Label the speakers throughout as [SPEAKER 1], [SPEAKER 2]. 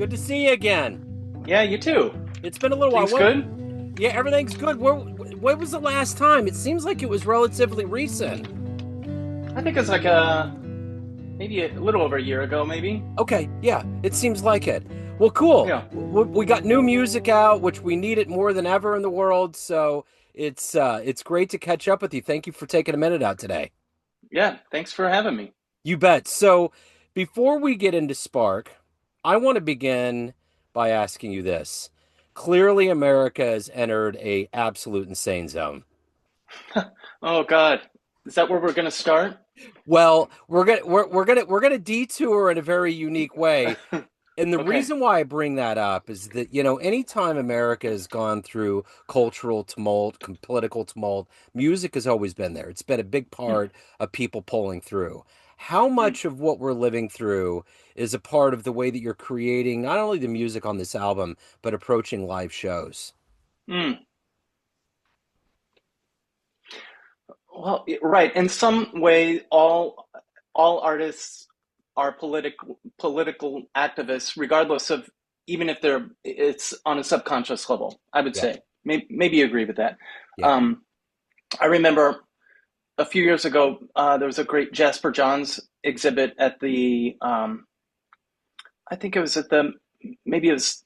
[SPEAKER 1] Good to see you again.
[SPEAKER 2] Yeah, you too.
[SPEAKER 1] It's been a little while.
[SPEAKER 2] Things good?
[SPEAKER 1] Yeah, everything's good. When was the last time? It seems like it was relatively recent.
[SPEAKER 2] I think it's like maybe a little over a year ago, maybe.
[SPEAKER 1] Okay, yeah, it seems like it. Well, cool.
[SPEAKER 2] Yeah.
[SPEAKER 1] We got new music out, which we need it more than ever in the world. So it's great to catch up with you. Thank you for taking a minute out today.
[SPEAKER 2] Yeah, thanks for having me.
[SPEAKER 1] You bet. So before we get into Spark, I want to begin by asking you this. Clearly, America has entered a absolute insane zone.
[SPEAKER 2] Oh God. Is that where we're gonna start?
[SPEAKER 1] Well, we're gonna detour in a very unique way. And the
[SPEAKER 2] Okay.
[SPEAKER 1] reason why I bring that up is that, anytime America has gone through cultural tumult, political tumult, music has always been there. It's been a big
[SPEAKER 2] Hmm,
[SPEAKER 1] part of people pulling through. How
[SPEAKER 2] hmm,
[SPEAKER 1] much of what we're living through is a part of the way that you're creating not only the music on this album, but approaching live shows?
[SPEAKER 2] hmm. Well, right. In some way, all artists are political activists, regardless of even if it's on a subconscious level. I would
[SPEAKER 1] Yeah,
[SPEAKER 2] say maybe you agree with that.
[SPEAKER 1] yeah.
[SPEAKER 2] Um, I remember a few years ago, there was a great Jasper Johns exhibit at I think it was at maybe it's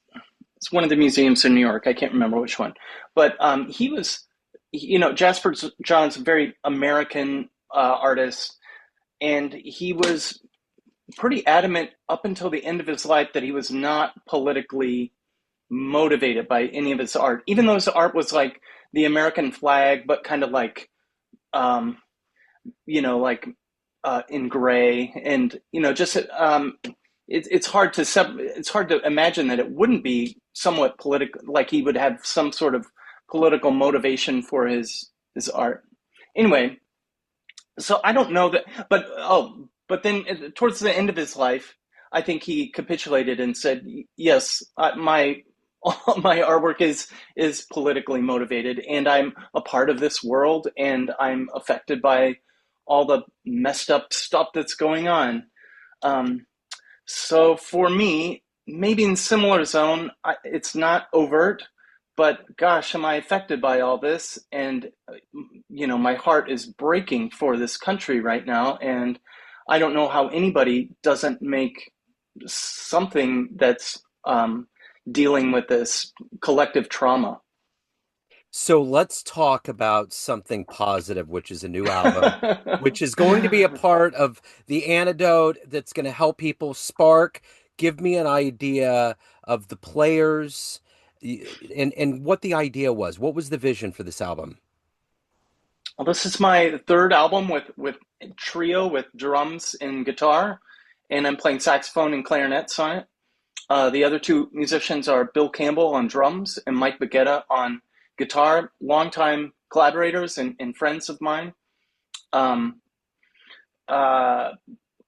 [SPEAKER 2] one of the museums in New York. I can't remember which one, but he was, Jasper Johns, a very American artist, and he was pretty adamant up until the end of his life that he was not politically motivated by any of his art, even though his art was like the American flag, but kind of like um, like in gray, and just it's hard to it's hard to imagine that it wouldn't be somewhat political, like he would have some sort of political motivation for his art. Anyway, so I don't know that, but then towards the end of his life, I think he capitulated and said, "Yes, my all my artwork is politically motivated, and I'm a part of this world, and I'm affected by all the messed up stuff that's going on." Um, so for me, maybe in similar zone, it's not overt, but gosh, am I affected by all this? And my heart is breaking for this country right now, and I don't know how anybody doesn't make something that's dealing with this collective trauma.
[SPEAKER 1] So let's talk about something positive, which is a new album, which is going to be a part of the antidote that's going to help people spark. Give me an idea of the players and what the idea was. What was the vision for this album?
[SPEAKER 2] Well, this is my third album with trio with drums and guitar, and I'm playing saxophone and clarinets on it. The other two musicians are Bill Campbell on drums and Mike Baggetta on guitar, longtime collaborators and friends of mine. Um, uh,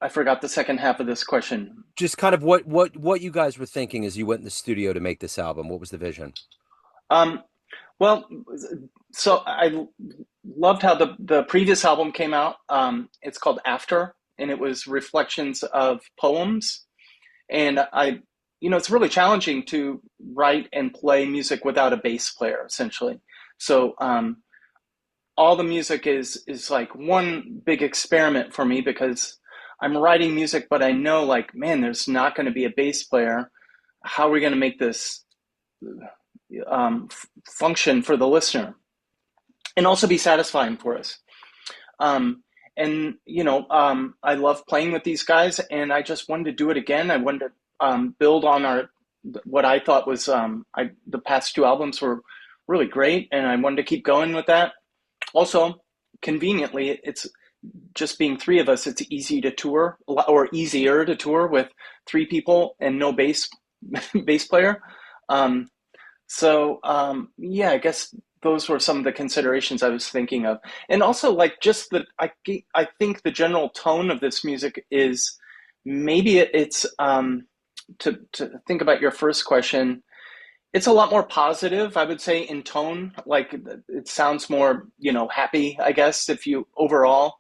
[SPEAKER 2] I forgot the second half of this question.
[SPEAKER 1] Just kind of what you guys were thinking as you went in the studio to make this album. What was the vision?
[SPEAKER 2] Um, well, so I loved how the previous album came out. It's called After, and it was reflections of poems. And it's really challenging to write and play music without a bass player, essentially. So all the music is like one big experiment for me because I'm writing music, but I know, like, man, there's not going to be a bass player. How are we going to make this function for the listener and also be satisfying for us? And I love playing with these guys, and I just wanted to do it again. I wanted to build on what I thought was the past two albums were really great, and I wanted to keep going with that. Also, conveniently, it's just being three of us. It's easy to tour, or easier to tour with three people and no bass player. Um, yeah, I guess those were some of the considerations I was thinking of, and also like just that I think the general tone of this music is maybe it's to think about your first question. It's a lot more positive, I would say, in tone. Like it sounds more, happy, I guess, if you overall,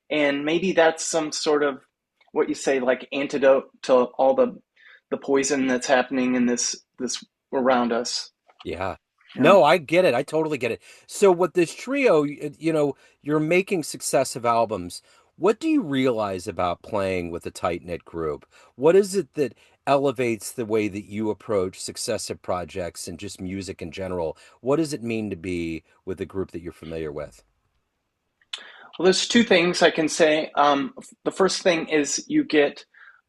[SPEAKER 2] and maybe that's some sort of what you say, like antidote to all the the poison that's happening in this around us.
[SPEAKER 1] Yeah.
[SPEAKER 2] Yeah.
[SPEAKER 1] No, I get it. I totally get it. So with this trio, you're making successive albums. What do you realize about playing with a tight-knit group? What is it that elevates the way that you approach successive projects and just music in general? What does it mean to be with a group that you're familiar with?
[SPEAKER 2] Well, there's two things I can say. The first thing is you get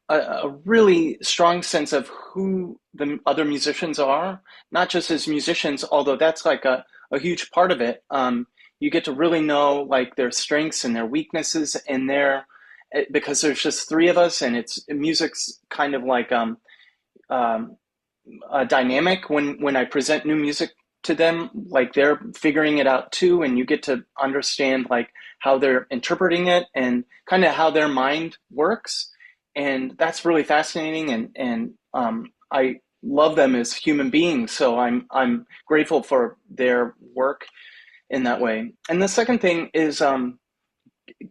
[SPEAKER 2] a really strong sense of who the other musicians are, not just as musicians, although that's like a huge part of it. You get to really know like their strengths and their weaknesses and because there's just three of us and it's music's kind of like um, dynamic when I present new music to them, like they're figuring it out too, and you get to understand like how they're interpreting it and kind of how their mind works, and that's really fascinating. And I love them as human beings, so I'm grateful for their work in that way. And the second thing is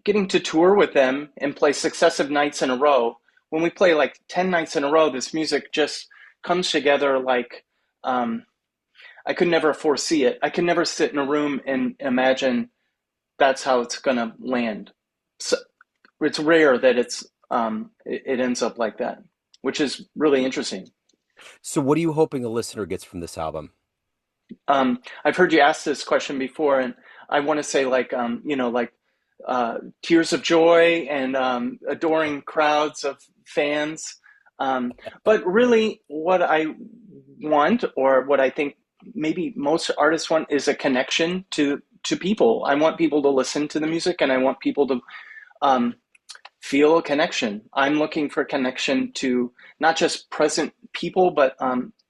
[SPEAKER 2] getting to tour with them and play successive nights in a row. When we play like 10 nights in a row, this music just comes together like I could never foresee it. I could never sit in a room and imagine that's how it's going to land. So it's rare that it ends up like that, which is really interesting.
[SPEAKER 1] So what are you hoping a listener gets from this album?
[SPEAKER 2] I've heard you ask this question before, and I want to say like like tears of joy and adoring crowds of fans. But really, what I want, or what I think maybe most artists want, is a connection to people. I want people to listen to the music, and I want people to um, feel a connection. I'm looking for connection to not just present people, but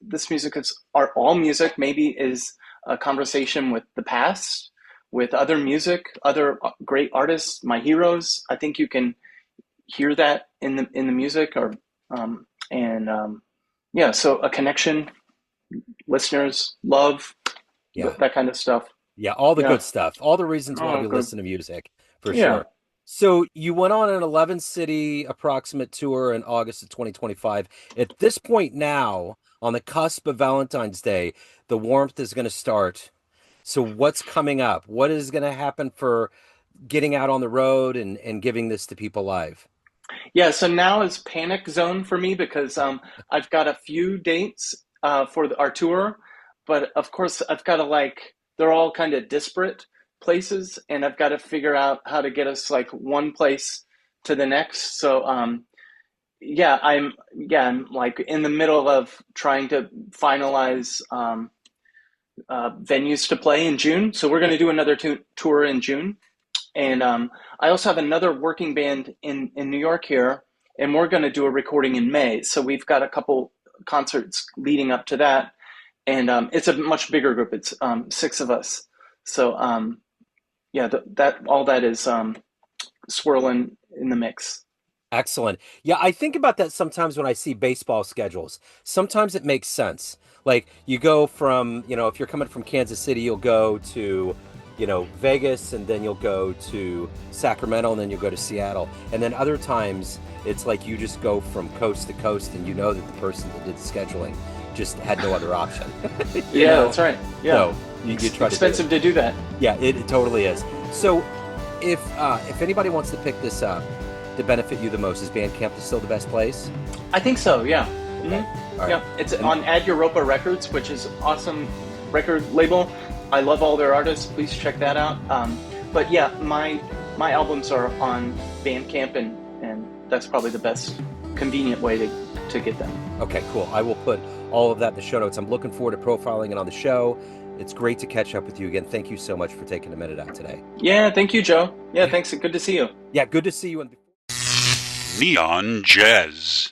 [SPEAKER 2] this music is all music. Maybe is a conversation with the past, with other music, other great artists, my heroes. I think you can hear that in the music, or and yeah. So a connection, listeners, love,
[SPEAKER 1] Yeah.
[SPEAKER 2] that kind of stuff.
[SPEAKER 1] Yeah, all the
[SPEAKER 2] Yeah.
[SPEAKER 1] good stuff. All the reasons why
[SPEAKER 2] Oh,
[SPEAKER 1] we
[SPEAKER 2] good.
[SPEAKER 1] listen to music, for
[SPEAKER 2] Yeah.
[SPEAKER 1] sure. So you went on an 11 city approximate tour in August of 2025. At this point now, on the cusp of Valentine's Day, the warmth is going to start. So what's coming up? What is going to happen for getting out on the road and giving this to people live?
[SPEAKER 2] Yeah, so now is panic zone for me because I've got a few dates for our tour, but of course I've got to like they're all kind of disparate places, and I've got to figure out how to get us like one place to the next. So I'm like in the middle of trying to finalize venues to play in June. So we're going to do another tour in June. And I also have another working band in New York here, and we're going to do a recording in May. So we've got a couple concerts leading up to that, and it's a much bigger group. It's six of us. So yeah, that all that is swirling in the mix.
[SPEAKER 1] Excellent. Yeah, I think about that sometimes when I see baseball schedules. Sometimes it makes sense. Like you go from, if you're coming from Kansas City, you'll go to, Vegas, and then you'll go to Sacramento, and then you'll go to Seattle. And then other times it's like you just go from coast to coast, and you know that the person that did the scheduling just had no other option. you
[SPEAKER 2] Yeah,
[SPEAKER 1] know?
[SPEAKER 2] that's right. Yeah,
[SPEAKER 1] So you try to do it.
[SPEAKER 2] expensive to do that.
[SPEAKER 1] Yeah, it totally is. So if anybody wants to pick this up to benefit you the most, is Bandcamp still the best place?
[SPEAKER 2] I think so. Yeah.
[SPEAKER 1] Okay. All right.
[SPEAKER 2] Yeah, it's
[SPEAKER 1] And
[SPEAKER 2] on Ad Europa Records, which is awesome record label. I love all their artists. Please check that out. But yeah, my albums are on Bandcamp, and that's probably the best convenient way to get them.
[SPEAKER 1] okay, cool. I will put all of that in the show notes. I'm looking forward to profiling it on the show. It's great to catch up with you again. Thank you so much for taking a minute out today.
[SPEAKER 2] Yeah, thank you, Joe. Yeah, thanks. Good to see you.
[SPEAKER 1] Yeah, good to see you.
[SPEAKER 3] Neon Jazz.